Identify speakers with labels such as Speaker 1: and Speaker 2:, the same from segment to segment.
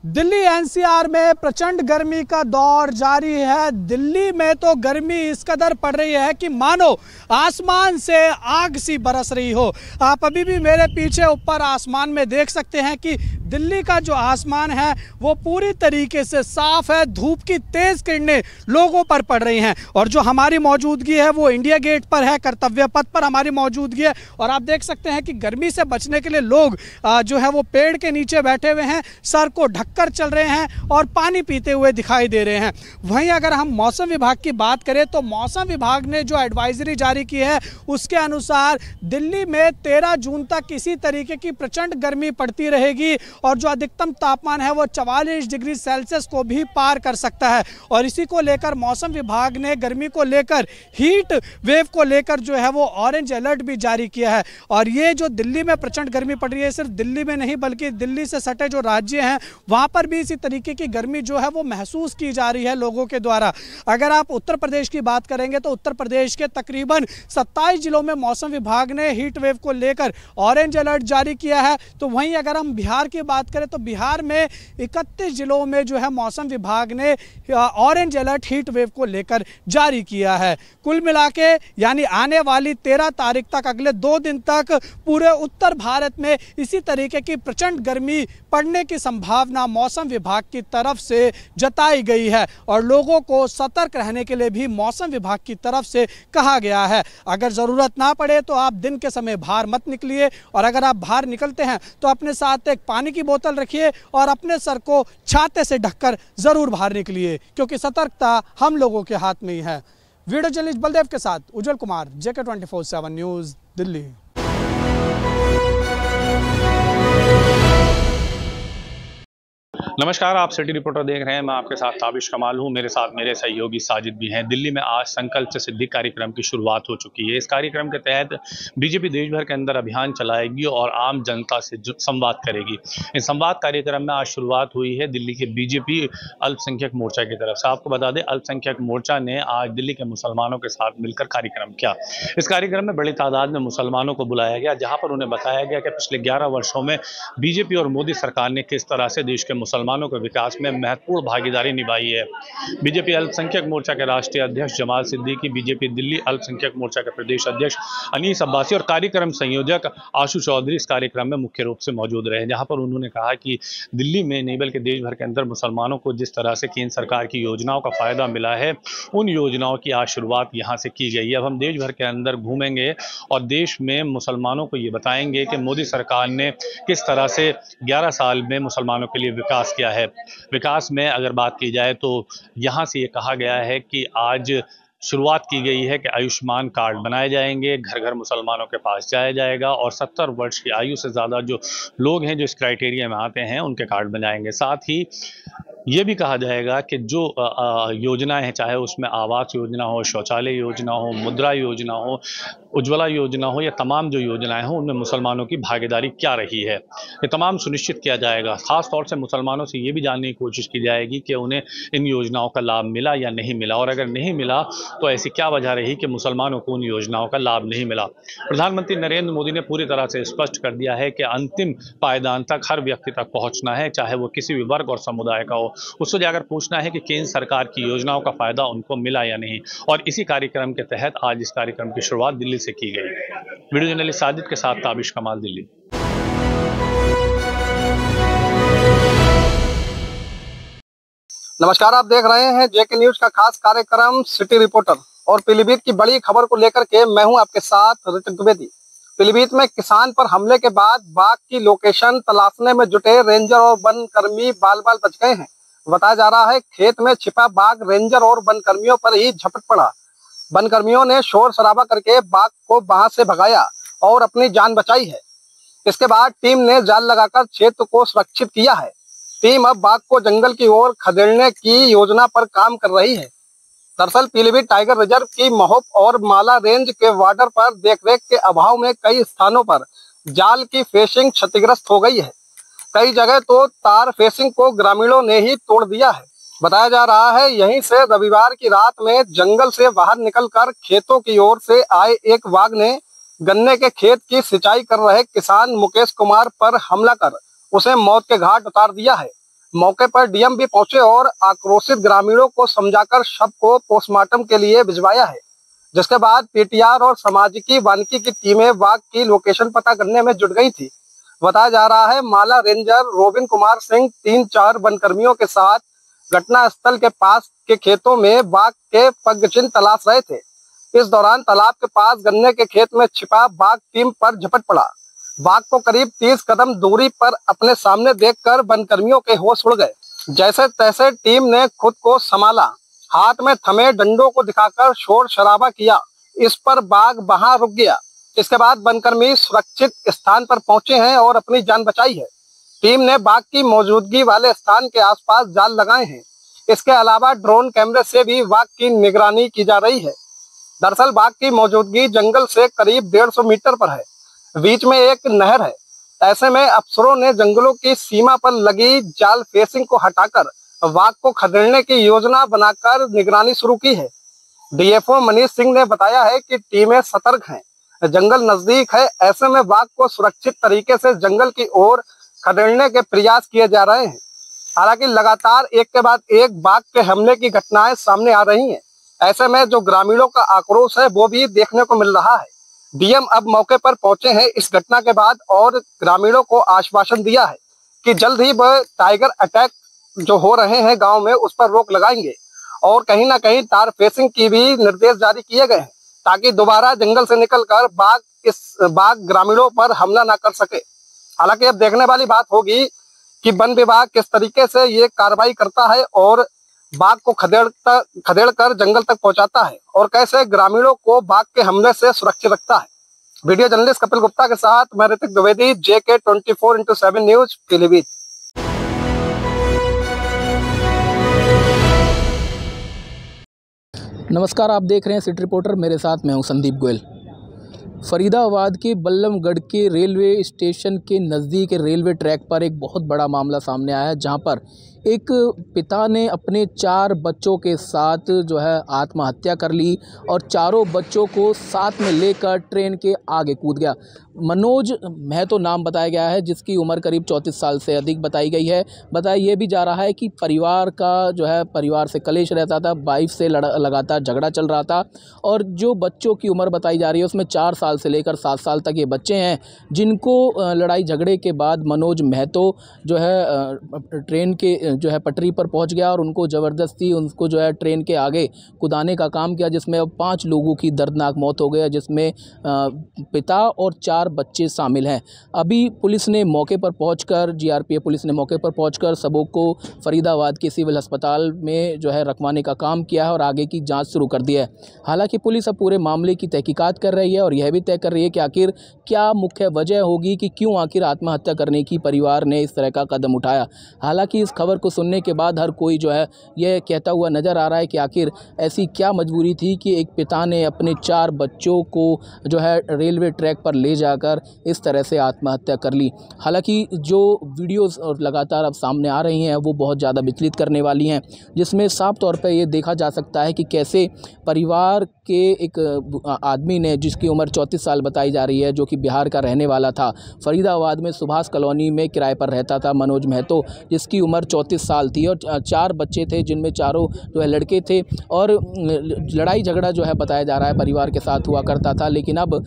Speaker 1: Delhi NCR में प्रचंड गर्मी का दौर जारी है। दिल्ली में तो गर्मी इस कदर पड़ रही है कि मानो आसमान से आग सी बरस रही हो। आप अभी भी मेरे पीछे ऊपर आसमान में देख सकते हैं कि दिल्ली का जो आसमान है वो पूरी तरीके से साफ है। धूप की तेज किरणें लोगों पर पड़ रही हैं और जो हमारी मौजूदगी है वो इंडिया गेट पर है, कर्तव्य पथ पर हमारी मौजूदगी है। और आप देख सकते हैं कि गर्मी से बचने के लिए लोग जो है वो पेड़ के नीचे बैठे हुए हैं, सर को ढककर चल रहे हैं और पानी पीते हुए दिखाई दे रहे हैं। वहीं अगर हम मौसम विभाग की बात करें तो मौसम विभाग ने जो एडवाइजरी जारी की है उसके अनुसार दिल्ली में 13 जून तक इसी तरीके की प्रचंड गर्मी पड़ती रहेगी और जो अधिकतम तापमान है वो 44 डिग्री सेल्सियस को भी पार कर सकता है। और इसी को लेकर मौसम विभाग ने गर्मी को लेकर, हीट वेव को लेकर जो है वो ऑरेंज अलर्ट भी जारी किया है। और ये जो दिल्ली में प्रचंड गर्मी पड़ रही है, सिर्फ दिल्ली में नहीं बल्कि दिल्ली से सटे जो राज्य हैं वहाँ पर भी इसी तरीके की गर्मी जो है वो महसूस की जा रही है लोगों के द्वारा। अगर आप उत्तर प्रदेश की बात करेंगे तो उत्तर प्रदेश के तकरीबन 27 जिलों में मौसम विभाग ने हीट वेव को लेकर ऑरेंज अलर्ट जारी किया है। तो वहीं अगर हम बिहार की बात करें तो बिहार में 31 जिलों में जो है मौसम विभाग ने ऑरेंज अलर्ट हीट वेव को लेकर जारी किया है। कुल मिला के यानी आने वाली 13 तारीख तक, अगले 2 दिन तक पूरे उत्तर भारत में इसी तरीके की प्रचंड गर्मी पड़ने की संभावना मौसम विभाग की तरफ से जताई गई है और लोगों को सतर्क रहने के लिए भी मौसम विभाग की तरफ से कहा गया है। अगर ज़रूरत ना पड़े तो आप दिन के समय बाहर मत निकलिए और अगर आप बाहर निकलते हैं तो अपने साथ एक पानी की बोतल रखिए और अपने सर को छाते से ढककर ज़रूर बाहर निकलिए, क्योंकि सतर्कता हम लोगों के हाथ में ही है। वीडियो जर्नलिस्ट बलदेव के साथ उज्जवल कुमार, JK 24/7 न्यूज़, दिल्ली।
Speaker 2: नमस्कार, आप सिटी रिपोर्टर देख रहे हैं। मैं आपके साथ ताबिश कमाल हूं। मेरे साथ मेरे सहयोगी साजिद भी हैं। दिल्ली में आज संकल्प से सिद्धि कार्यक्रम की शुरुआत हो चुकी है। इस कार्यक्रम के तहत बीजेपी देश भर के अंदर अभियान चलाएगी और आम जनता से संवाद करेगी। इस संवाद कार्यक्रम में आज शुरुआत हुई है दिल्ली के बीजेपी अल्पसंख्यक मोर्चा की तरफ से। आपको बता दें, अल्पसंख्यक मोर्चा ने आज दिल्ली के मुसलमानों के साथ मिलकर कार्यक्रम किया। इस कार्यक्रम में बड़ी तादाद में मुसलमानों को बुलाया गया, जहाँ पर उन्हें बताया गया कि पिछले 11 वर्षों में बीजेपी और मोदी सरकार ने किस तरह से देश के मुसलमानों के विकास में महत्वपूर्ण भागीदारी निभाई है। बीजेपी अल्पसंख्यक मोर्चा के राष्ट्रीय अध्यक्ष जमाल सिद्दीकी, बीजेपी दिल्ली अल्पसंख्यक मोर्चा के प्रदेश अध्यक्ष अनीस अब्बासी और कार्यक्रम संयोजक आशु चौधरी इस कार्यक्रम में मुख्य रूप से मौजूद रहे, जहां पर उन्होंने कहा कि दिल्ली में नहीं बल्कि देश भर के अंदर मुसलमानों को जिस तरह से केंद्र सरकार की योजनाओं का फायदा मिला है, उन योजनाओं की आज शुरुआत यहाँ से की गई है। अब हम देश भर के अंदर घूमेंगे और देश में मुसलमानों को ये बताएंगे कि मोदी सरकार ने किस तरह से 11 साल में मुसलमानों के लिए विकास किया है। विकास में अगर बात की जाए तो यहाँ से ये कहा गया है कि आज शुरुआत की गई है कि आयुष्मान कार्ड बनाए जाएंगे, घर घर मुसलमानों के पास जाया जाएगा और 70 वर्ष की आयु से ज़्यादा जो लोग हैं जो इस क्राइटेरिया में आते हैं उनके कार्ड बनाएंगे। साथ ही ये भी कहा जाएगा कि जो योजनाएं हैं, चाहे उसमें आवास योजना हो, शौचालय योजना हो, मुद्रा योजना हो, उज्ज्वला योजना हो, या तमाम जो योजनाएं हों उनमें मुसलमानों की भागीदारी क्या रही है, ये तमाम सुनिश्चित किया जाएगा। ख़ास तौर से मुसलमानों से ये भी जानने की कोशिश की जाएगी कि उन्हें इन योजनाओं का लाभ मिला या नहीं मिला, और अगर नहीं मिला तो ऐसी क्या वजह रही कि मुसलमानों को उन योजनाओं का लाभ नहीं मिला। प्रधानमंत्री नरेंद्र मोदी ने पूरी तरह से स्पष्ट कर दिया है कि अंतिम पायदान तक हर व्यक्ति तक पहुँचना है, चाहे वो किसी भी वर्ग और समुदाय का हो। उससे जाकर पूछना है कि केंद्र सरकार की योजनाओं का फायदा उनको मिला या नहीं। और इसी कार्यक्रम के तहत आज इस कार्यक्रम की शुरुआत दिल्ली से की गई। वीडियो जर्नलिस्ट साजिद के साथ ताबिश कमाल, दिल्ली।
Speaker 3: नमस्कार, आप देख रहे हैं JK न्यूज का खास कार्यक्रम सिटी रिपोर्टर और पीलीभीत की बड़ी खबर को लेकर के मैं हूं आपके साथ ऋतिक द्विवेदी। पीलीभीत में किसान पर हमले के बाद बाघ की लोकेशन तलाशने में जुटे रेंजर और वन कर्मी बाल बाल बच गए हैं। बताया जा रहा है खेत में छिपा बाघ रेंजर और वन कर्मियों पर ही झपट पड़ा। वन कर्मियों ने शोर शराबा करके बाघ को वहां से भगाया और अपनी जान बचाई है। इसके बाद टीम ने जाल लगाकर क्षेत्र को सुरक्षित किया है। टीम अब बाघ को जंगल की ओर खदेड़ने की योजना पर काम कर रही है। दरअसल पीलीभीत टाइगर रिजर्व की महोप और माला रेंज के बॉर्डर पर देखरेख के अभाव में कई स्थानों पर जाल की फेसिंग क्षतिग्रस्त हो गई है। कई जगह तो तार फेसिंग को ग्रामीणों ने ही तोड़ दिया है। बताया जा रहा है यहीं से रविवार की रात में जंगल से बाहर निकलकर खेतों की ओर से आए एक बाघ ने गन्ने के खेत की सिंचाई कर रहे किसान मुकेश कुमार पर हमला कर उसे मौत के घाट उतार दिया है। मौके पर डीएम भी पहुंचे और आक्रोशित ग्रामीणों को समझाकर शव को पोस्टमार्टम के लिए भिजवाया है, जिसके बाद पीटीआर और सामाजिकी वानिकी की टीमें बाघ की लोकेशन पता करने में जुट गई थी। बताया जा रहा है माला रेंजर रोबिन कुमार सिंह 3-4 वनकर्मियों के साथ घटना स्थल के पास के खेतों में बाघ के पगचिन्ह तलाश रहे थे। इस दौरान तालाब के पास गन्ने के खेत में छिपा बाघ टीम पर झपट पड़ा। बाघ को करीब 30 कदम दूरी पर अपने सामने देखकर वनकर्मियों के होश उड़ गए। जैसे तैसे टीम ने खुद को संभाला, हाथ में थमे डंडों को दिखाकर शोर शराबा किया। इस पर बाघ वहां रुक गया। इसके बाद वनकर्मी सुरक्षित स्थान पर पहुंचे हैं और अपनी जान बचाई है। टीम ने बाघ की मौजूदगी वाले स्थान के आसपास जाल लगाए हैं। इसके अलावा ड्रोन कैमरे से भी बाघ की निगरानी की जा रही है। दरअसल बाघ की मौजूदगी जंगल से करीब 150 मीटर पर है। बीच में एक नहर है। ऐसे में अफसरों ने जंगलों की सीमा पर लगी जाल फेंसिंग को हटाकर बाघ को खदेड़ने की योजना बनाकर निगरानी शुरू की है। डीएफओ मनीष सिंह ने बताया है कि टीमें सतर्क हैं, जंगल नजदीक है। ऐसे में बाघ को सुरक्षित तरीके से जंगल की ओर खदेड़ने के प्रयास किए जा रहे हैं। हालांकि लगातार एक के बाद एक बाघ के हमले की घटनाएं सामने आ रही हैं। ऐसे में जो ग्रामीणों का आक्रोश है वो भी देखने को मिल रहा है। डीएम अब मौके पर पहुंचे हैं इस घटना के बाद और ग्रामीणों को आश्वासन दिया है कि जल्द ही वह टाइगर अटैक जो हो रहे हैं गांव में उस पर रोक लगाएंगे और कहीं ना कहीं तार फेंसिंग की भी निर्देश जारी किए गए हैं ताकि दोबारा जंगल से निकलकर बाघ ग्रामीणों पर हमला ना कर सके। हालांकि अब देखने वाली बात होगी कि वन विभाग किस तरीके से ये कार्रवाई करता है और बाघ को खदेड़ कर जंगल तक पहुंचाता है और कैसे ग्रामीणों को बाघ के हमले से सुरक्षित रखता है। वीडियो जर्नलिस्ट कपिल गुप्ता के साथ मैं Hrithik Dwivedi, JK 24x7 news, Pilibhit.
Speaker 4: नमस्कार, आप देख रहे हैं सिटी रिपोर्टर, मेरे साथ मैं हूं संदीप गोयल। फरीदाबाद के बल्लमगढ़ के रेलवे स्टेशन के नज़दीक रेलवे ट्रैक पर एक बहुत बड़ा मामला सामने आया है, जहां पर एक पिता ने अपने 4 बच्चों के साथ जो है आत्महत्या कर ली और चारों बच्चों को साथ में लेकर ट्रेन के आगे कूद गया। मनोज महतो नाम बताया गया है, जिसकी उम्र करीब 34 साल से अधिक बताई गई है। बताया ये भी जा रहा है कि परिवार से कलेश रहता था, वाइफ से लगातार झगड़ा चल रहा था और जो बच्चों की उम्र बताई जा रही है उसमें 4 साल से लेकर 7 साल तक ये बच्चे हैं, जिनको लड़ाई झगड़े के बाद मनोज महतो जो है ट्रेन के जो है पटरी पर पहुंच गया और उनको ज़बरदस्ती उनको जो है ट्रेन के आगे कुदाने का काम किया, जिसमें अब 5 लोगों की दर्दनाक मौत हो गई, जिसमें पिता और 4 बच्चे शामिल हैं। अभी पुलिस ने मौके पर पहुंचकर जीआरपीएफ पुलिस ने मौके पर पहुंचकर सबों को फरीदाबाद के सिविल अस्पताल में जो है रखवाने का काम किया है और आगे की जाँच शुरू कर दी है। हालाँकि पुलिस अब पूरे मामले की तहकीकात कर रही है और यह भी तय कर रही है कि आखिर क्या मुख्य वजह होगी कि क्यों आखिर आत्महत्या करने की परिवार ने इस तरह का कदम उठाया। हालांकि इस खबर को सुनने के बाद हर कोई जो है यह कहता हुआ नज़र आ रहा है कि आखिर ऐसी क्या मजबूरी थी कि एक पिता ने अपने 4 बच्चों को जो है रेलवे ट्रैक पर ले जाकर इस तरह से आत्महत्या कर ली। हालांकि जो वीडियोज़ लगातार अब सामने आ रही हैं वो बहुत ज़्यादा विचलित करने वाली हैं, जिसमें साफ तौर पर ये देखा जा सकता है कि कैसे परिवार के एक आदमी ने, जिसकी उम्र 34 साल बताई जा रही है, जो कि बिहार का रहने वाला था, फरीदाबाद में सुभाष कॉलोनी में किराए पर रहता था मनोज महतो, जिसकी उम्र 34 साल थी और 4 बच्चे थे, जिनमें चारों जो है लड़के थे और लड़ाई झगड़ा जो है बताया जा रहा है परिवार के साथ हुआ करता था। लेकिन अब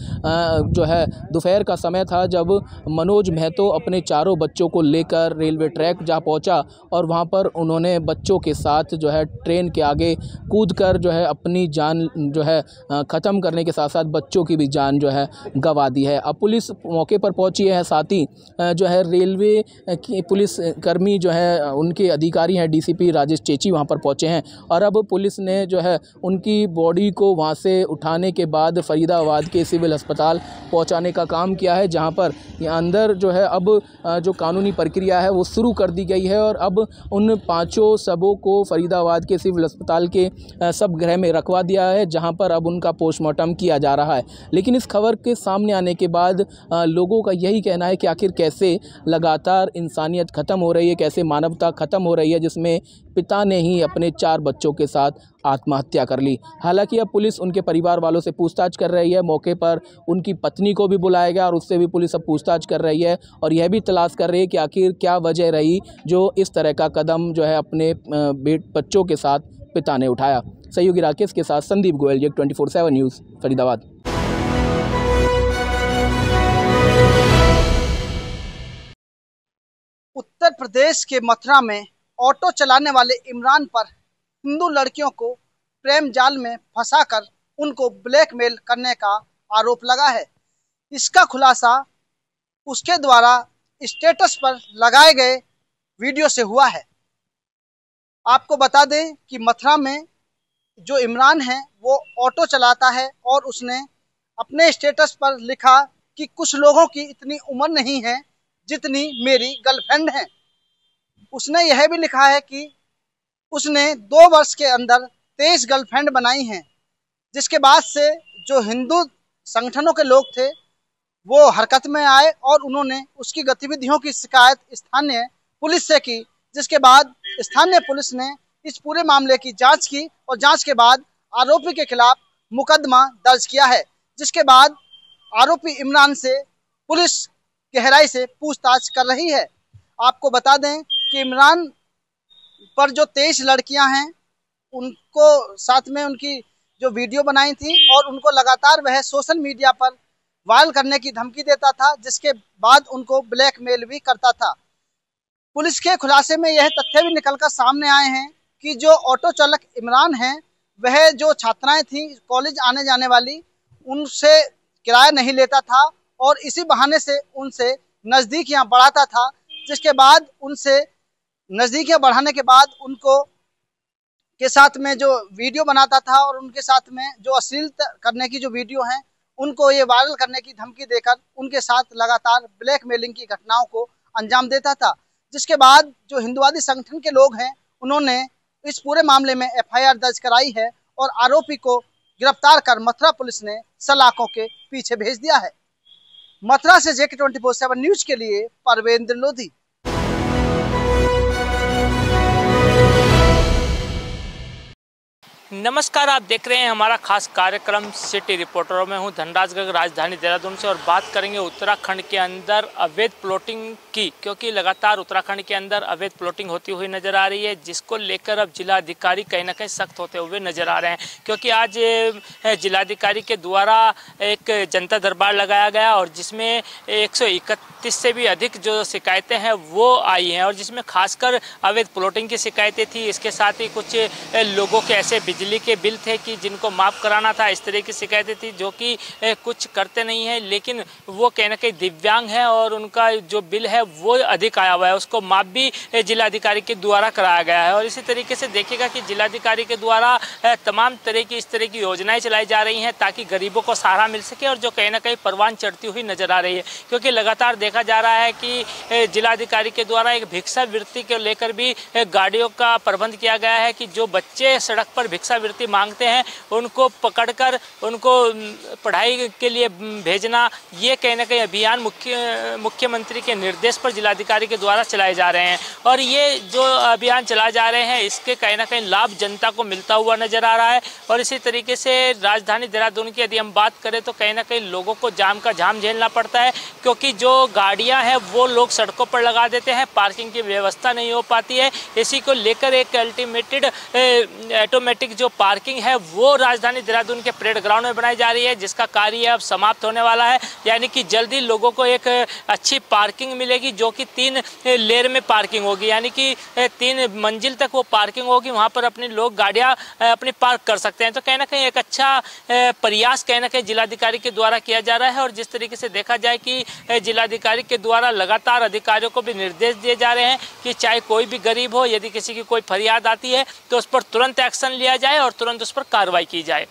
Speaker 4: जो है दोपहर का समय था जब मनोज महतो अपने चारों बच्चों को लेकर रेलवे ट्रैक जा पहुंचा और वहां पर उन्होंने बच्चों के साथ जो है ट्रेन के आगे कूदकर जो है अपनी जान जो है ख़त्म करने के साथ साथ बच्चों की भी जान जो है गंवा दी है। अब पुलिस मौके पर पहुंची है, साथ ही जो है रेलवे की पुलिस कर्मी जो है उनके अधिकारी हैं, डीसीपी राजेश चेची वहां पर पहुंचे हैं और अब पुलिस ने जो है उनकी बॉडी को वहां से उठाने के बाद फरीदाबाद के सिविल अस्पताल पहुंचाने का काम किया है, जहां पर अंदर जो है अब जो कानूनी प्रक्रिया है वो शुरू कर दी गई है और अब उन 5 शवों को फरीदाबाद के सिविल अस्पताल के सब गृह में रखवा दिया है, जहां पर अब उनका पोस्टमार्टम किया जा रहा है। लेकिन इस खबर के सामने आने के बाद लोगों का यही कहना है कि आखिर कैसे लगातार इंसानियत ख़त्म हो रही है, कैसे मानवता ख़त्म हो रही है, जिसमें पिता ने ही अपने 4 बच्चों के साथ आत्महत्या कर ली। हालांकि अब पुलिस उनके परिवार वालों से पूछताछ कर रही है। मौके पर उनकी पत्नी को भी बुलाया गया और उससे भी पुलिस अब पूछताछ कर रही है और यह भी तलाश कर रही है कि आखिर क्या वजह रही जो इस तरह का कदम जो है अपने बच्चों के साथ पिता ने उठाया। सहयोगी राकेश के साथ संदीप गोयल, जेक 24/7 न्यूज़, फरीदाबाद।
Speaker 3: उत्तर प्रदेश के मथुरा में ऑटो चलाने वाले इमरान पर हिंदू लड़कियों को प्रेम जाल में फंसाकर उनको ब्लैकमेल करने का आरोप लगा है। इसका खुलासा उसके द्वारा स्टेटस पर लगाए गए वीडियो से हुआ है। आपको बता दें कि मथुरा में जो इमरान है वो ऑटो चलाता है और उसने अपने स्टेटस पर लिखा कि कुछ लोगों की इतनी उम्र नहीं है जितनी मेरी गर्लफ्रेंड है। उसने यह भी लिखा है कि उसने 2 वर्ष के अंदर 23 गर्लफ्रेंड बनाई हैं, जिसके बाद से जो हिंदू संगठनों के लोग थे वो हरकत में आए और उन्होंने उसकी गतिविधियों की शिकायत स्थानीय पुलिस से की, जिसके बाद स्थानीय पुलिस ने इस पूरे मामले की जांच की और जांच के बाद आरोपी के खिलाफ मुकदमा दर्ज किया है, जिसके बाद आरोपी इमरान से पुलिस गहराई से पूछताछ कर रही है। आपको बता दें कि इमरान पर जो 23 लड़कियां हैं उनको साथ में उनकी जो वीडियो बनाई थी और उनको लगातार वह सोशल मीडिया पर वायरल करने की धमकी देता था, जिसके बाद उनको ब्लैकमेल भी करता था। पुलिस के खुलासे में यह तथ्य भी निकलकर सामने आए हैं कि जो ऑटो चालक इमरान है वह जो छात्राएं थी कॉलेज आने जाने वाली उनसे किराया नहीं लेता था और इसी बहाने से उनसे नजदीकियां बढ़ाता था, जिसके बाद उनसे नजदीकियां बढ़ाने के बाद उनको के साथ में जो वीडियो बनाता था और उनके साथ में जो अश्लील करने की जो वीडियो हैं उनको ये वायरल करने की धमकी देकर उनके साथ लगातार ब्लैकमेलिंग की घटनाओं को अंजाम देता था, जिसके बाद जो हिंदुवादी संगठन के लोग हैं उन्होंने इस पूरे मामले में FIR दर्ज कराई है और आरोपी को गिरफ्तार कर मथुरा पुलिस ने सलाखों के पीछे भेज दिया है। मथुरा से जेके 24/7 न्यूज के लिए परवेंद्र लोधी।
Speaker 5: नमस्कार, आप देख रहे हैं हमारा खास कार्यक्रम सिटी रिपोर्टरों में हूं धनराज गर्ग, राजधानी देहरादून से, और बात करेंगे उत्तराखंड के अंदर अवैध प्लॉटिंग की, क्योंकि लगातार उत्तराखंड के अंदर अवैध प्लॉटिंग होती हुई नजर आ रही है, जिसको लेकर अब जिलाधिकारी कहीं ना कहीं सख्त होते हुए नजर आ रहे हैं। क्योंकि आज जिलाधिकारी के द्वारा एक जनता दरबार लगाया गया और जिसमें 131 से भी अधिक जो शिकायतें हैं वो आई हैं और जिसमें खासकर अवैध प्लॉटिंग की शिकायतें थी। इसके साथ ही कुछ लोगों के ऐसे बिजली के बिल थे कि जिनको माफ़ कराना था, इस तरह की शिकायतें थी, जो कि कुछ करते नहीं हैं, लेकिन वो कहीं ना कहीं दिव्यांग हैं और उनका जो बिल है वो अधिक आया हुआ है, उसको माफ़ भी जिलाधिकारी के द्वारा कराया गया है। और इसी तरीके से देखिएगा कि जिलाधिकारी के द्वारा तमाम तरह की इस तरह की योजनाएं चलाई जा रही हैं ताकि गरीबों को सहारा मिल सके और जो कहीं ना कहीं परवान चढ़ती हुई नजर आ रही है। क्योंकि लगातार देखा जा रहा है कि जिलाधिकारी के द्वारा एक भिक्षा वृत्ति को लेकर भी गाड़ियों का प्रबंध किया गया है कि जो बच्चे सड़क पर भिक्षा वृत्ति मांगते हैं उनको पकड़कर उनको पढ़ाई के लिए भेजना, ये कहीं ना कहीं अभियान मुख्यमंत्री के निर्देश पर जिलाधिकारी के द्वारा चलाए जा रहे हैं। और ये जो अभियान चलाए जा रहे हैं इसके कहीं ना कहीं लाभ जनता को मिलता हुआ नजर आ रहा है। और इसी तरीके से राजधानी देहरादून की यदि हम बात करें तो कहीं ना कहीं लोगों को जाम का जाम झेलना पड़ता है, क्योंकि जो गाड़ियां हैं वो लोग सड़कों पर लगा देते हैं, पार्किंग की व्यवस्था नहीं हो पाती है। इसी को लेकर एक ऑटोमेटिक जो पार्किंग है वो राजधानी देहरादून के परेड ग्राउंड में बनाई जा रही है, जिसका कार्य अब समाप्त होने वाला है। यानी कि जल्दी लोगों को एक अच्छी पार्किंग मिलेगी जो कि 3 लेयर में पार्किंग होगी, यानी कि 3 मंजिल तक वो पार्किंग होगी, वहाँ पर अपने लोग गाड़ियाँ अपनी पार्क कर सकते हैं। तो कहीं ना कहीं एक अच्छा प्रयास कहीं ना कहीं जिलाधिकारी के द्वारा किया जा रहा है। और जिस तरीके से देखा जाए कि जिलाधिकारी के द्वारा लगातार अधिकारियों को भी निर्देश दिए जा रहे हैं कि चाहे कोई भी गरीब हो, यदि किसी की कोई फरियाद आती है तो उस पर तुरंत एक्शन लिया जाए और तुरंत उस पर कार्रवाई की जाए।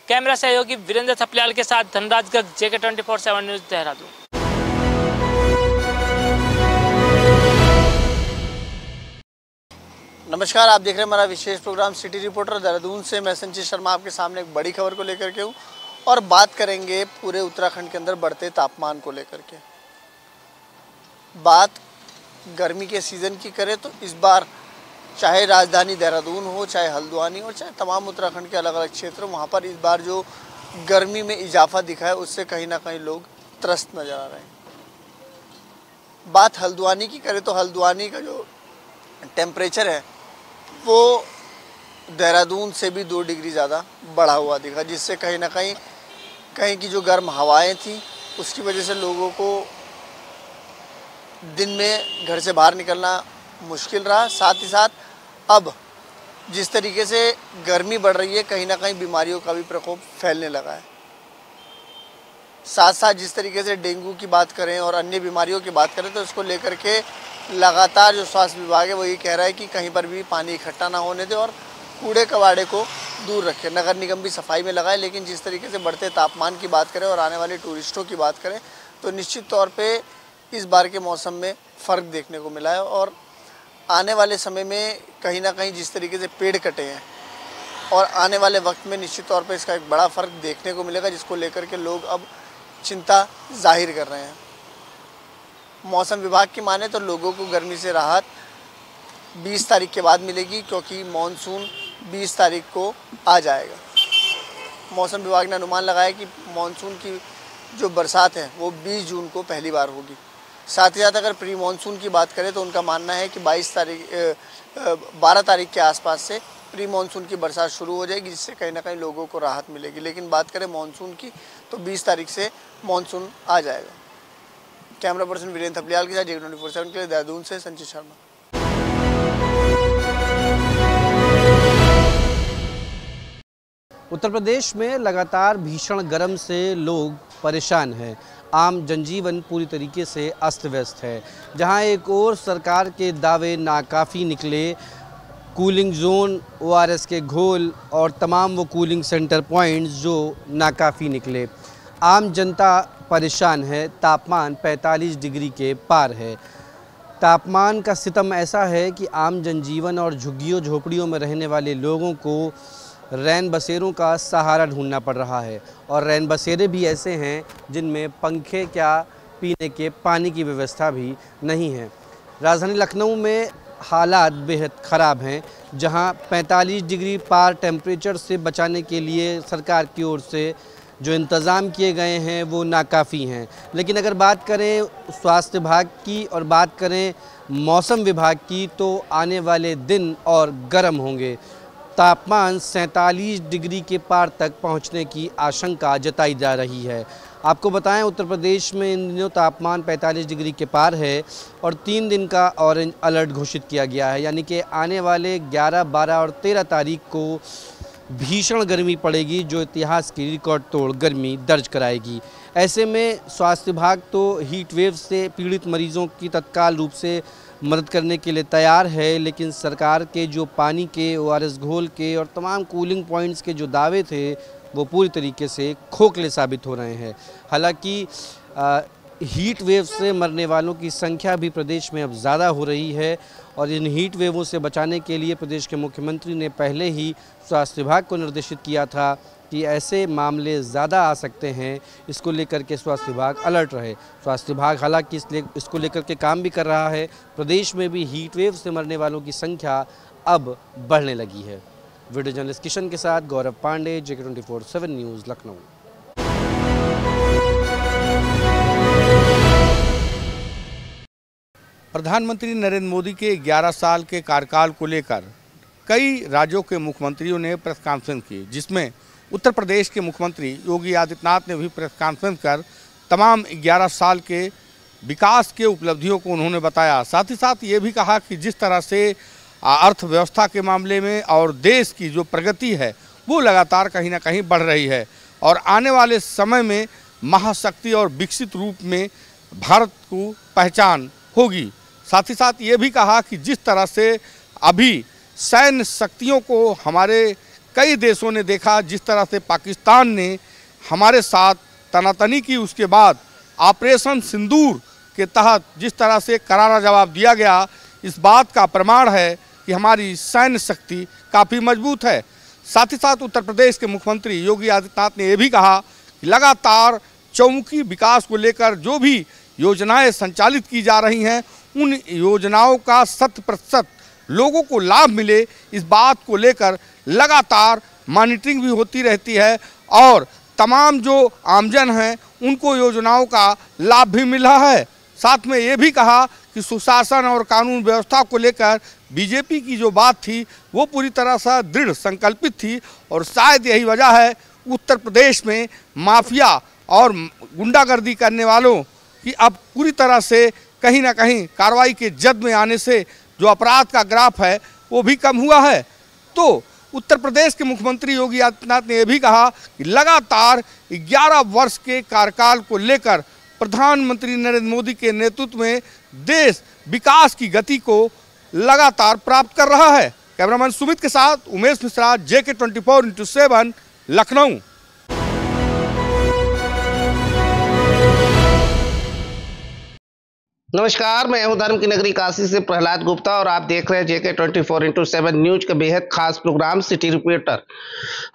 Speaker 5: कैमरा सहयोगी वीरेंद्र थपलियाल के साथ धनराज गर्ग, जेके 24/7 न्यूज़, देहरादून।
Speaker 6: नमस्कार, आप देख रहे हैं हमारा विशेष प्रोग्राम सिटी रिपोर्टर देहरादून से। मैं संजीव शर्मा आपके सामने एक बड़ी खबर को लेकर के हूँ और बात करेंगे पूरे उत्तराखंड के अंदर बढ़ते तापमान को लेकर के। बात गर्मी के सीज़न की करें तो इस बार चाहे राजधानी देहरादून हो, चाहे हल्द्वानी हो, चाहे तमाम उत्तराखंड के अलग अलग क्षेत्र, वहाँ पर इस बार जो गर्मी में इजाफा दिखा है उससे कहीं ना कहीं लोग त्रस्त नजर आ रहे हैं। बात हल्द्वानी की करें तो हल्द्वानी का जो टेम्परेचर है वो देहरादून से भी 2 डिग्री ज़्यादा बढ़ा हुआ दिखा, जिससे कहीं ना कहीं की जो गर्म हवाएं थी उसकी वजह से लोगों को दिन में घर से बाहर निकलना मुश्किल रहा। साथ ही साथ अब जिस तरीके से गर्मी बढ़ रही है कहीं ना कहीं बीमारियों का भी प्रकोप फैलने लगा है। साथ साथ जिस तरीके से डेंगू की बात करें और अन्य बीमारियों की बात करें तो इसको लेकर के लगातार जो स्वास्थ्य विभाग है वो ये कह रहा है कि कहीं पर भी पानी इकट्ठा ना होने दे और कूड़े कबाड़े को दूर रखें। नगर निगम भी सफाई में लगा है, लेकिन जिस तरीके से बढ़ते तापमान की बात करें और आने वाले टूरिस्टों की बात करें तो निश्चित तौर पे इस बार के मौसम में फ़र्क देखने को मिला है। और आने वाले समय में कहीं ना कहीं जिस तरीके से पेड़ कटे हैं और आने वाले वक्त में निश्चित तौर पे इसका एक बड़ा फ़र्क देखने को मिलेगा, जिसको लेकर के लोग अब चिंता जाहिर कर रहे हैं। मौसम विभाग की माने तो लोगों को गर्मी से राहत 20 तारीख के बाद मिलेगी, क्योंकि मानसून 20 तारीख को आ जाएगा। मौसम विभाग ने अनुमान लगाया कि मानसून की जो बरसात है वो 20 जून को पहली बार होगी। साथ ही साथ अगर प्री मानसून की बात करें तो उनका मानना है कि 12 तारीख के आसपास से प्री मानसून की बरसात शुरू हो जाएगी, जिससे कहीं ना कहीं लोगों को राहत मिलेगी। लेकिन बात करें मानसून की तो 20 तारीख से मानसून आ जाएगा। कैमरा पर्सन वीरेंद्र थपलियाल के साथ J24/7 के लिए देहरादून से संचित शर्मा।
Speaker 7: उत्तर प्रदेश में लगातार भीषण गर्म से लोग परेशान हैं। आम जनजीवन पूरी तरीके से अस्त व्यस्त है। जहां एक ओर सरकार के दावे नाकाफ़ी निकले, कूलिंग जोन, ORS के घोल और तमाम वो कूलिंग सेंटर पॉइंट्स जो नाकाफ़ी निकले। आम जनता परेशान है। तापमान 45 डिग्री के पार है। तापमान का सितम ऐसा है कि आम जनजीवन और झुग्गियों झोपड़ियों में रहने वाले लोगों को रैन बसेरों का सहारा ढूंढना पड़ रहा है। और रैन बसेरे भी ऐसे हैं जिनमें पंखे क्या पीने के पानी की व्यवस्था भी नहीं है। राजधानी लखनऊ में हालात बेहद ख़राब हैं, जहां 45 डिग्री पार टेम्परेचर से बचाने के लिए सरकार की ओर से जो इंतज़ाम किए गए हैं वो नाकाफ़ी हैं। लेकिन अगर बात करें स्वास्थ्य विभाग की और बात करें मौसम विभाग की तो आने वाले दिन और गर्म होंगे। तापमान 47 डिग्री के पार तक पहुंचने की आशंका जताई जा रही है। आपको बताएं उत्तर प्रदेश में इन दिनों तापमान 45 डिग्री के पार है और 3 दिन का ऑरेंज अलर्ट घोषित किया गया है। यानी कि आने वाले 11, 12 और 13 तारीख को भीषण गर्मी पड़ेगी, जो इतिहास की रिकॉर्ड तोड़ गर्मी दर्ज कराएगी। ऐसे में स्वास्थ्य विभाग तो हीट वेव से पीड़ित मरीजों की तत्काल रूप से मदद करने के लिए तैयार है, लेकिन सरकार के जो पानी के, ORS घोल के और तमाम कूलिंग पॉइंट्स के जो दावे थे वो पूरी तरीके से खोखले साबित हो रहे हैं। हालांकि हीट वेव से मरने वालों की संख्या भी प्रदेश में अब ज़्यादा हो रही है और इन हीट वेवों से बचाने के लिए प्रदेश के मुख्यमंत्री ने पहले ही स्वास्थ्य विभाग को निर्देशित किया था कि ऐसे मामले ज़्यादा आ सकते हैं, इसको लेकर के स्वास्थ्य विभाग अलर्ट रहे। स्वास्थ्य विभाग हालांकि इसको लेकर के काम भी कर रहा है। प्रदेश में भी हीट वेव से मरने वालों की संख्या अब बढ़ने लगी है। वीडियो जर्नलिस्ट किशन के साथ गौरव पांडे, J24/7 न्यूज़, लखनऊ।
Speaker 8: प्रधानमंत्री नरेंद्र मोदी के 11 साल के कार्यकाल को लेकर कई राज्यों के मुख्यमंत्रियों ने प्रेस कॉन्फ्रेंस की, जिसमें उत्तर प्रदेश के मुख्यमंत्री योगी आदित्यनाथ ने भी प्रेस कॉन्फ्रेंस कर तमाम 11 साल के विकास के उपलब्धियों को उन्होंने बताया। साथ ही साथ ये भी कहा कि जिस तरह से अर्थव्यवस्था के मामले में और देश की जो प्रगति है वो लगातार कहीं ना कहीं बढ़ रही है और आने वाले समय में महाशक्ति और विकसित रूप में भारत को पहचान होगी। साथ ही साथ ये भी कहा कि जिस तरह से अभी सैन्य शक्तियों को हमारे कई देशों ने देखा, जिस तरह से पाकिस्तान ने हमारे साथ तनातनी की, उसके बाद ऑपरेशन सिंदूर के तहत जिस तरह से करारा जवाब दिया गया, इस बात का प्रमाण है कि हमारी सैन्य शक्ति काफ़ी मजबूत है। साथ ही साथ उत्तर प्रदेश के मुख्यमंत्री योगी आदित्यनाथ ने यह भी कहा कि लगातार चौमुखी विकास को लेकर जो भी योजनाएं संचालित की जा रही हैं उन योजनाओं का 100% लोगों को लाभ मिले, इस बात को लेकर लगातार मॉनिटरिंग भी होती रहती है और तमाम जो आमजन हैं उनको योजनाओं का लाभ भी मिला है। साथ में ये भी कहा कि सुशासन और कानून व्यवस्था को लेकर बीजेपी की जो बात थी वो पूरी तरह से दृढ़ संकल्पित थी और शायद यही वजह है उत्तर प्रदेश में माफिया और गुंडागर्दी करने वालों की अब पूरी तरह से कहीं ना कहीं कार्रवाई के जद में आने से जो अपराध का ग्राफ है वो भी कम हुआ है। तो उत्तर प्रदेश के मुख्यमंत्री योगी आदित्यनाथ ने यह भी कहा कि लगातार 11 वर्ष के कार्यकाल को लेकर प्रधानमंत्री नरेंद्र मोदी के नेतृत्व में देश विकास की गति को लगातार प्राप्त कर रहा है। कैमरामैन सुमित के साथ उमेश मिश्रा, JK 24/7 लखनऊ।
Speaker 9: नमस्कार, मैं हूं धर्म की नगरी काशी से प्रहलाद गुप्ता और आप देख रहे हैं JK 24/7 न्यूज का बेहद खास प्रोग्राम सिटी रिपोर्टर।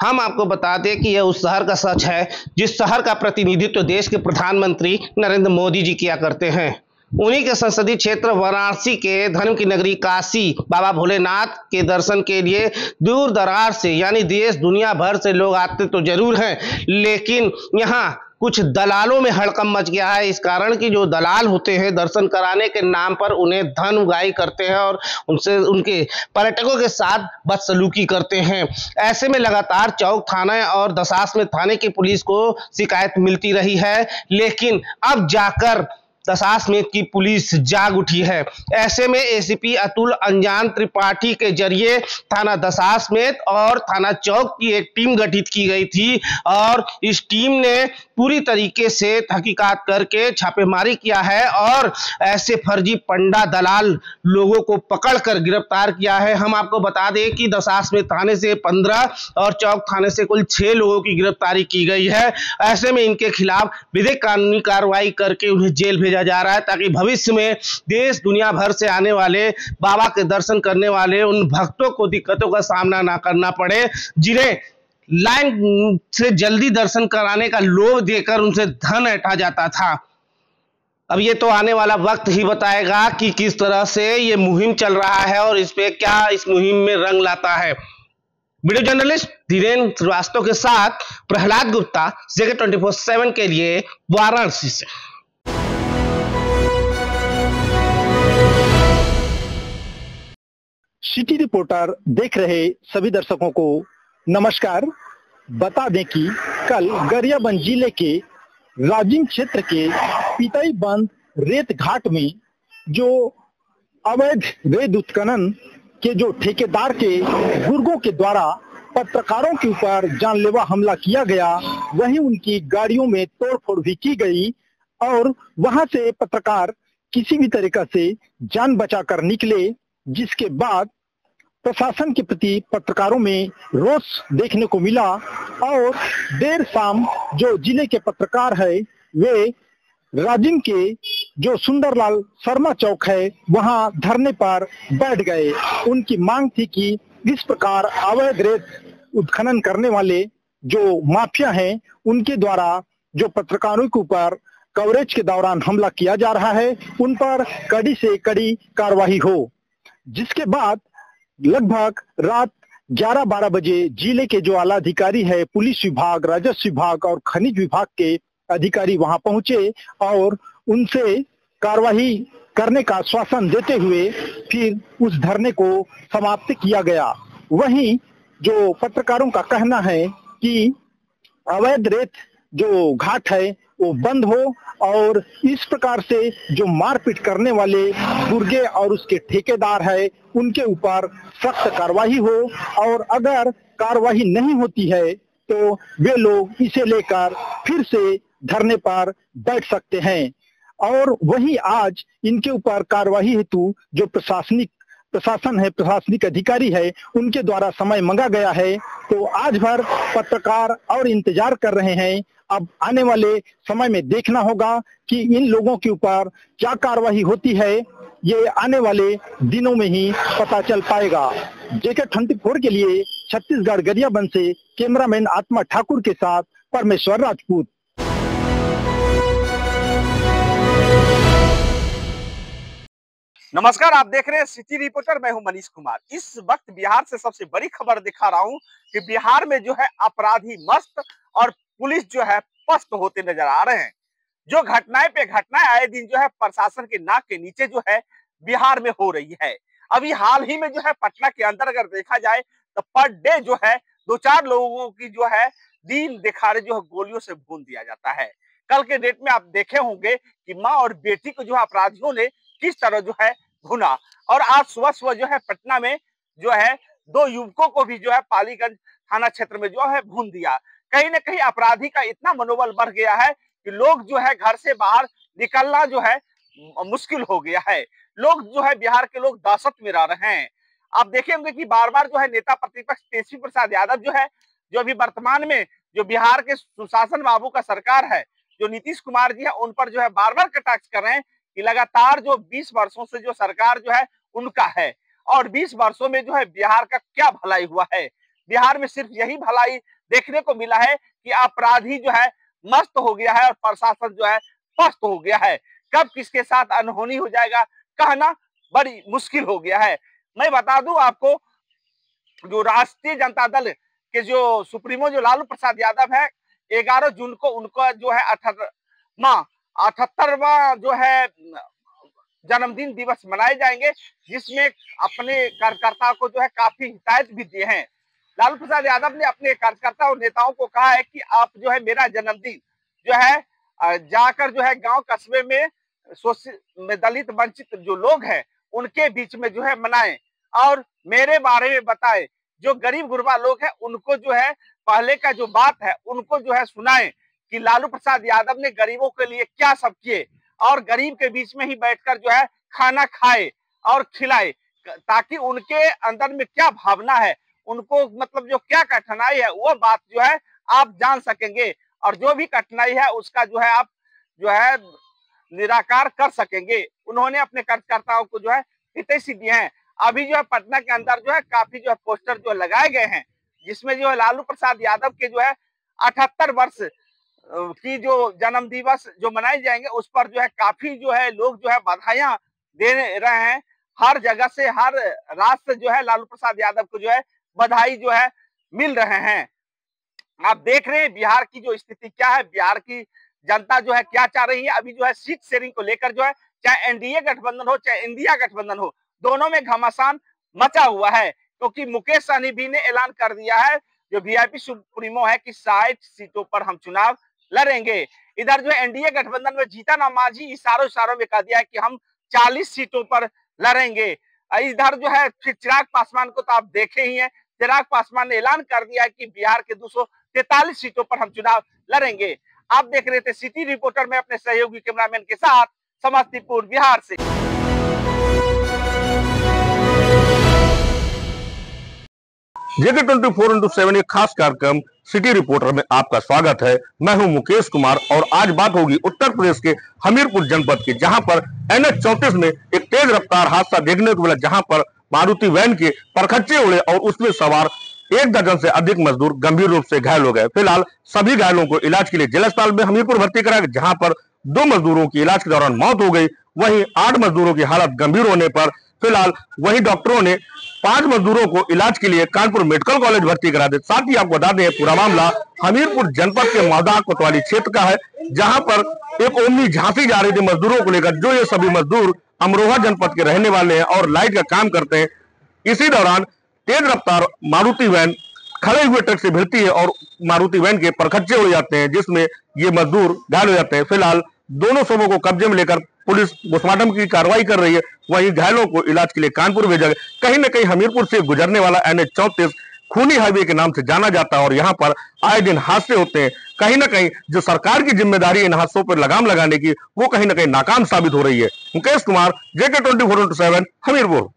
Speaker 9: हम आपको बता दें कि यह उस शहर का सच है जिस शहर का प्रतिनिधित्व देश के प्रधानमंत्री नरेंद्र मोदी जी किया करते हैं। उन्हीं के संसदीय क्षेत्र वाराणसी के धर्म की नगरी काशी बाबा भोलेनाथ के दर्शन के लिए दूर दराज से यानी देश दुनिया भर से लोग आते तो जरूर हैं, लेकिन यहाँ कुछ दलालों में हड़कंप मच गया है। इस कारण कि जो दलाल होते हैं दर्शन कराने के नाम पर उन्हें धन उगाही करते हैं और उनके पर्यटकों के साथ बदसलूकी करते हैं। ऐसे में लगातार चौक थाना और दशाश्वमेध थाने की पुलिस को शिकायत मिलती रही है, लेकिन अब जाकर दशाश्वमेध की पुलिस जाग उठी है। ऐसे में ACP अतुल अंजान त्रिपाठी के जरिए थाना दशाश्वमेध और थाना चौक की एक टीम गठित की गई थी और इस टीम ने पूरी तरीके से तहकीकात करके छापेमारी किया है और ऐसे फर्जी पंडा दलाल लोगों को पकड़कर गिरफ्तार किया है। हम आपको बता दें कि दशाश्वमेध थाने से 15 और चौक थाने से कुल 6 लोगों की गिरफ्तारी की गई है। ऐसे में इनके खिलाफ विधिक कानूनी कार्रवाई करके उन्हें जेल भेजा जा रहा है ताकि भविष्य में देश दुनिया भर से आने वाले बाबा के दर्शन करने वाले उन भक्तों को दिक्कतों का सामना ना करना पड़े, जिन्हें लाइन से जल्दी दर्शन कराने का लोभ देकर उनसे धन ऐंठा जाता था। अब ये तो आने वाला वक्त ही बताएगा कि किस तरह से ये मुहिम चल रहा है और इस पे क्या इस मुहिम में रंग लाता है। वीडियो जर्नलिस्ट धीरेन्द्र श्रीवास्तव के साथ प्रहलाद गुप्ता, JK 24/7 के लिए वाराणसी से।
Speaker 10: सिटी रिपोर्टर देख रहे सभी दर्शकों को नमस्कार। बता दें कि कल गरियाबंद जिले के राजिम क्षेत्र के पितई बंद रेत घाट में जो अवैध रेत उत्खनन के जो ठेकेदार के गुर्गों के द्वारा पत्रकारों के ऊपर जानलेवा हमला किया गया, वहीं उनकी गाड़ियों में तोड़फोड़ भी की गई और वहां से पत्रकार किसी भी तरीका से जान बचाकर निकले, जिसके बाद प्रशासन के प्रति पत्रकारों में रोष देखने को मिला और देर शाम जो जिले के पत्रकार है वे राजिम के जो सुंदरलाल शर्मा चौक है वहां धरने पर बैठ गए। उनकी मांग थी कि इस प्रकार अवैध रेत उत्खनन करने वाले जो माफिया हैं उनके द्वारा जो पत्रकारों के ऊपर कवरेज के दौरान हमला किया जा रहा है उन पर कड़ी से कड़ी कार्रवाई हो। जिसके बाद लगभग रात 11-12 बजे जिले के जो आला अधिकारी है, पुलिस विभाग, राजस्व विभाग और खनिज विभाग के अधिकारी वहां पहुंचे और उनसे कार्रवाई करने का आश्वासन देते हुए फिर उस धरने को समाप्त किया गया। वहीं जो पत्रकारों का कहना है कि अवैध रेत जो घाट है वो बंद हो और इस प्रकार से जो मारपीट करने वाले गुर्गे और उसके ठेकेदार है उनके ऊपर सख्त कार्रवाई हो और अगर कार्रवाई नहीं होती है तो वे लोग इसे लेकर फिर से धरने पर बैठ सकते हैं। और वहीं आज इनके ऊपर कार्रवाई हेतु जो प्रशासनिक अधिकारी है उनके द्वारा समय मांगा गया है, तो आज भर पत्रकार और इंतजार कर रहे हैं। अब आने वाले समय में देखना होगा कि इन लोगों के ऊपर क्या कार्रवाई होती है, ये आने वाले दिनों में ही पता चल पाएगा। JK 24 के लिए छत्तीसगढ़ गरियाबंद से कैमरामैन आत्मा ठाकुर के साथ परमेश्वर राजपूत।
Speaker 11: नमस्कार, आप देख रहे हैं सिटी रिपोर्टर। मैं हूं मनीष कुमार। इस वक्त बिहार से सबसे बड़ी खबर दिखा रहा हूं कि बिहार में जो है अपराधी मस्त और पुलिस जो है पस्त होते नजर आ रहे हैं। जो घटनाएं पे घटनाएं आए दिन जो है प्रशासन के नाक के नीचे जो है बिहार में हो रही है। अभी हाल ही में जो है पटना के अंदर अगर देखा जाए तो पर डे जो है 2-4 लोगों की जो है दिन दिखाड़े जो है गोलियों से भून दिया जाता है। कल के डेट में आप देखे होंगे कि माँ और बेटी को जो है अपराधियों ने किस तरह जो है भुना। और आज सुबह सुबह जो है पटना में जो है 2 युवकों को भी जो है पालीगंज थाना क्षेत्र में जो है भून दिया। कहीं ना कहीं अपराधी का इतना मनोबल बढ़ गया है कि लोग जो है घर से बाहर निकलना जो है मुश्किल हो गया है। लोग जो है बिहार के लोग दहशत में रह रहे हैं। आप देखे होंगे कि बार बार जो है नेता प्रतिपक्ष तेजस्वी प्रसाद यादव जो है, जो अभी वर्तमान में जो बिहार के सुशासन बाबू का सरकार है, जो नीतीश कुमार जी है, उन पर जो है बार बार कटाक्ष कर रहे हैं कि लगातार जो 20 वर्षों से जो सरकार जो है उनका है और 20 वर्षों में जो है बिहार का क्या भलाई हुआ है। बिहार में सिर्फ यही भलाई देखने को मिला है कि अपराधी जो है मस्त हो गया है और प्रशासन जो है पस्त हो गया है। कब किसके साथ अनहोनी हो जाएगा कहना बड़ी मुश्किल हो गया है। मैं बता दूं आपको, जो राष्ट्रीय जनता दल के जो सुप्रीमो जो लालू प्रसाद यादव है, 11 जून को उनका जो है 78वां जो है जन्मदिन दिवस मनाए जाएंगे, जिसमें अपने कार्यकर्ताओं को जो है काफी हिदायत भी दिए हैं। लालू प्रसाद यादव ने अपने कार्यकर्ता और नेताओं को कहा है कि आप जो है मेरा जन्मदिन जो है जाकर जो है गांव कस्बे में दलित वंचित जो लोग हैं उनके बीच में जो है मनाएं और मेरे बारे में बताएं। जो गरीब गुरबा लोग हैं उनको जो है पहले का जो बात है उनको जो है सुनाएं कि लालू प्रसाद यादव ने गरीबों के लिए क्या सब किए और गरीब के बीच में ही बैठकर जो है खाना खाए और खिलाए, ताकि उनके अंदर में क्या भावना है, उनको मतलब जो क्या कठिनाई है वो बात जो है आप जान सकेंगे और जो भी कठिनाई है उसका जो है आप जो है निराकार कर सकेंगे। उन्होंने अपने कार्यकर्ताओं को जो है हितैषी दिए हैं। अभी जो है पटना के अंदर जो है काफी जो है पोस्टर जो लगाए गए हैं, जिसमें जो है लालू प्रसाद यादव के जो है 78 वर्ष की जो जन्म दिवस जो मनाए जाएंगे उस पर जो है काफी जो है लोग जो है बधाइयां दे रहे हैं। हर जगह से हर राष्ट्र जो है लालू प्रसाद यादव को जो है बधाई जो है मिल रहे हैं। आप देख रहे हैं बिहार की जो स्थिति क्या है, बिहार की जनता जो है क्या चाह रही है। अभी जो है सीट शेयरिंग को लेकर जो है चाहे एनडीए गठबंधन हो चाहे इंडिया गठबंधन हो, दोनों में घमासान मचा हुआ है, क्योंकि मुकेश सहनी भी ने ऐलान कर दिया है, जो वीआईपी सुप्रीमो है, कि 60 सीटों पर हम चुनाव लड़ेंगे। इधर जो एनडीए गठबंधन में जीतन राम मांझी इशारों में कह दिया है कि हम 40 सीटों पर लड़ेंगे। इधर जो है फिर चिराग पासवान को तो आप देखे ही हैं, चिराग पासवान ने ऐलान कर दिया है कि बिहार के 243 सीटों पर हम चुनाव लड़ेंगे। आप देख रहे थे सिटी रिपोर्टर में अपने सहयोगी कैमरामैन के साथ समस्तीपुर बिहार से।
Speaker 8: जेके 24x7 एक खास कार्यक्रम सिटी रिपोर्टर में आपका स्वागत है। मैं हूं मुकेश कुमार और आज बात होगी उत्तर प्रदेश के हमीरपुर जनपद की, जहां पर NH 34 में एक तेज रफ्तार हादसा देखने को मिला, जहां पर मारुति वैन के परखच्चे उड़े और उसमें सवार 1 दर्जन से अधिक मजदूर गंभीर रूप से घायल हो गए। फिलहाल सभी घायलों को इलाज के लिए जिला अस्पताल में हमीरपुर भर्ती कराया गया, जहां पर 2 मजदूरों की इलाज के दौरान मौत हो गई। वहीं 8 मजदूरों की हालत गंभीर होने पर फिलहाल वही डॉक्टरों ने 5 मजदूरों को इलाज के लिए कानपुर मेडिकल कॉलेज भर्ती करा दिया। साथ ही आपको बता दें पूरा मामला हमीरपुर जनपद के मौदा कोतवाली क्षेत्र का है, जहां पर एक ओमनी झांसी जा रही थी मजदूरों को लेकर। जो ये सभी मजदूर अमरोहा जनपद के रहने वाले हैं और लाइट का काम करते हैं। इसी दौरान तेज रफ्तार मारुति वैन खड़े हुए ट्रक से भिड़ती है और मारुति वैन के परखच्चे उड़ जाते हैं, जिसमें ये मजदूर घायल हो जाते हैं। फिलहाल दोनों शवों को कब्जे में लेकर पुलिस पोस्टमार्टम की कार्रवाई कर रही है। वहीं घायलों को इलाज के लिए कानपुर भेजा गया। कहीं न कहीं हमीरपुर से गुजरने वाला NH 34 खूनी हाईवे के नाम से जाना जाता है और यहाँ पर आए दिन हादसे होते हैं। कहीं न कहीं जो सरकार की जिम्मेदारी इन हादसों पर लगाम लगाने की, वो कहीं न कहीं नाकाम साबित हो रही है। Mukesh Kumar, JK 24x7 Hamirpur.